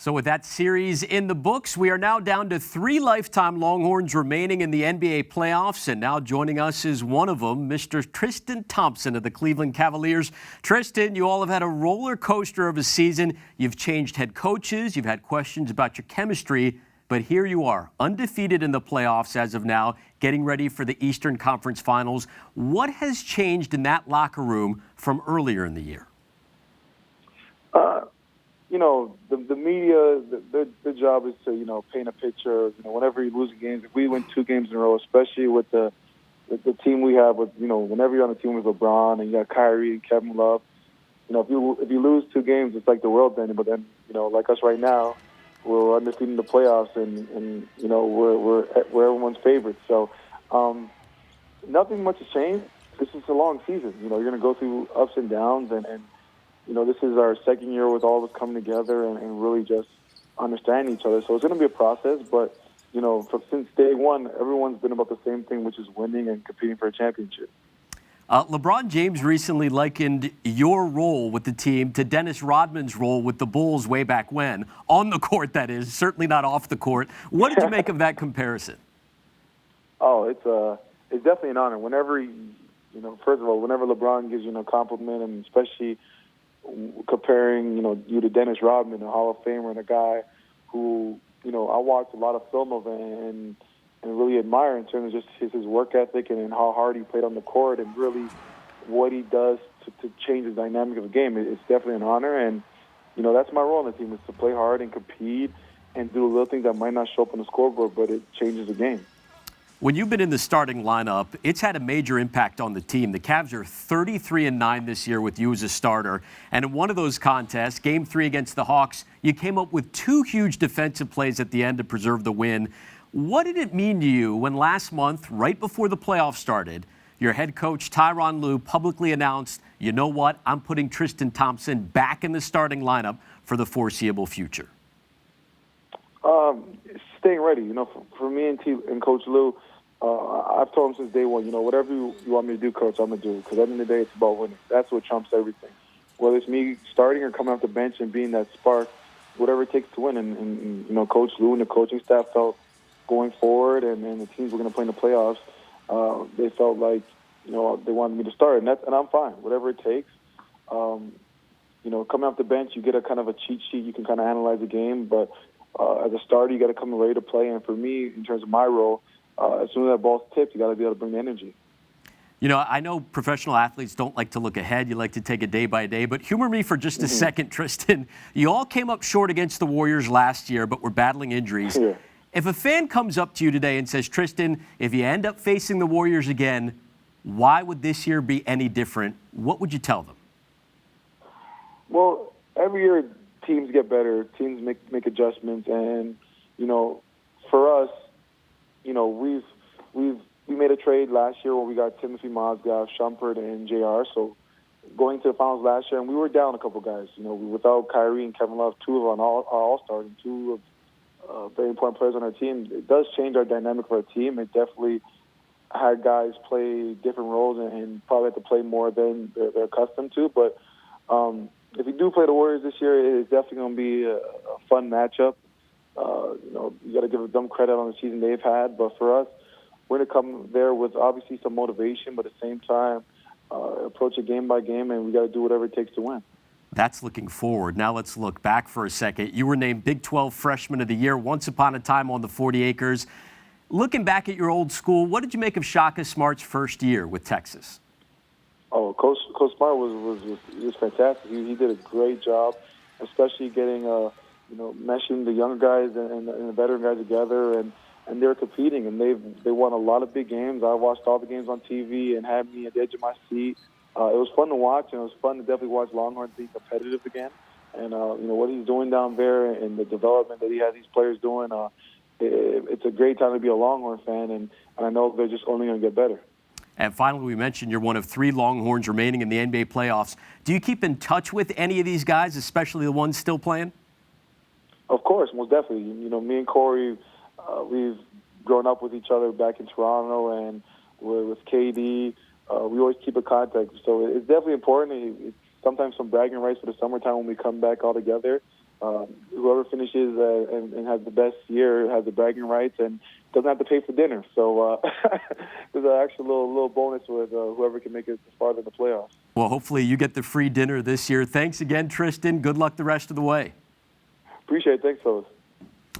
So with that series in the books, we are now down to 3 lifetime Longhorns remaining in the NBA playoffs. And now joining us is one of them, Mr. Tristan Thompson of the Cleveland Cavaliers. Tristan, you all have had a roller coaster of a season. You've changed head coaches. You've had questions about your chemistry. But here you are, undefeated in the playoffs as of now, getting ready for the Eastern Conference Finals. What has changed in that locker room from earlier in the year? The media, their job is to, paint a picture. Whenever you lose games, if we win 2 games in a row, especially with the team we have, whenever you're on a team with LeBron and you got Kyrie and Kevin Love, if you lose 2 games, it's like the world's ending. But then, like us right now, we're undefeated in the playoffs, and we're everyone's favorite. So nothing much has changed. This is a long season. You're going to go through ups and downs, and this is our second year with all of us coming together and really just understanding each other. So it's going to be a process, but, since day one, everyone's been about the same thing, which is winning and competing for a championship. LeBron James recently likened your role with the team to Dennis Rodman's role with the Bulls way back when, on the court, that is, certainly not off the court. What did you make of that comparison? Oh, it's definitely an honor. Whenever, first of all, whenever LeBron gives you a compliment, and especially comparing, you to Dennis Rodman, a Hall of Famer, and a guy who, I watched a lot of film of and really admire in terms of just his work ethic and how hard he played on the court and really what he does to change the dynamic of the game. It's definitely an honor, and, that's my role on the team, is to play hard and compete and do little things that might not show up on the scoreboard, but it changes the game. When you've been in the starting lineup, it's had a major impact on the team. The Cavs are 33-9 this year with you as a starter. And in one of those contests, Game 3 against the Hawks, you came up with 2 huge defensive plays at the end to preserve the win. What did it mean to you when last month, right before the playoffs started, your head coach, Tyronn Lue, publicly announced, you know what, I'm putting Tristan Thompson back in the starting lineup for the foreseeable future? Staying ready. For me and Coach Lue, I've told him since day one, whatever you want me to do, Coach, I'm going to do. Because at the end of the day, it's about winning. That's what trumps everything. Whether it's me starting or coming off the bench and being that spark, whatever it takes to win. And Coach Lue and the coaching staff felt going forward, and the teams were going to play in the playoffs, they felt like, they wanted me to start. And I'm fine. Whatever it takes. Coming off the bench, you get a kind of a cheat sheet. You can kind of analyze the game. But as a starter, you got to come ready to play. And for me, in terms of my role, as soon as that ball's tipped, you got to be able to bring the energy. I know professional athletes don't like to look ahead. You like to take it day by day. But humor me for just a second, Tristan. You all came up short against the Warriors last year, but were battling injuries. Yeah. If a fan comes up to you today and says, Tristan, if you end up facing the Warriors again, why would this year be any different? What would you tell them? Well, every year teams get better. Teams make adjustments. And, for us, we made a trade last year where we got Timothy Mozgov, Shumpert, and JR. So going to the finals last year, and we were down a couple guys. Without Kyrie and Kevin Love, 2 of our all-stars and 2 of very important players on our team, it does change our dynamic of our team. It definitely had guys play different roles and probably have to play more than they're accustomed to. But if we do play the Warriors this year, it's definitely going to be a fun matchup. You got to give them credit on the season they've had. But for us, we're going to come there with obviously some motivation, but at the same time, approach it game by game, and we got to do whatever it takes to win. That's looking forward. Now let's look back for a second. You were named Big 12 Freshman of the Year once upon a time on the 40 Acres. Looking back at your old school, what did you make of Shaka Smart's first year with Texas? Oh, Coach Smart was fantastic. He did a great job, especially getting meshing the younger guys and the veteran guys together, and they're competing, and they won a lot of big games. I watched all the games on TV and had me at the edge of my seat. It was fun to watch, and it was fun to definitely watch Longhorns be competitive again. And what he's doing down there and the development that he has these players doing, it's a great time to be a Longhorn fan, and I know they're just only going to get better. And finally, we mentioned you're one of 3 Longhorns remaining in the NBA playoffs. Do you keep in touch with any of these guys, especially the ones still playing? Of course, most definitely. Me and Corey, we've grown up with each other back in Toronto, and with KD. We always keep in contact. So it's definitely important. It's sometimes some bragging rights for the summertime when we come back all together. whoever finishes and has the best year has the bragging rights and doesn't have to pay for dinner. So there's an actual little bonus with whoever can make it farther in the playoffs. Well, hopefully you get the free dinner this year. Thanks again, Tristan. Good luck the rest of the way. Appreciate it. Thanks, fellas.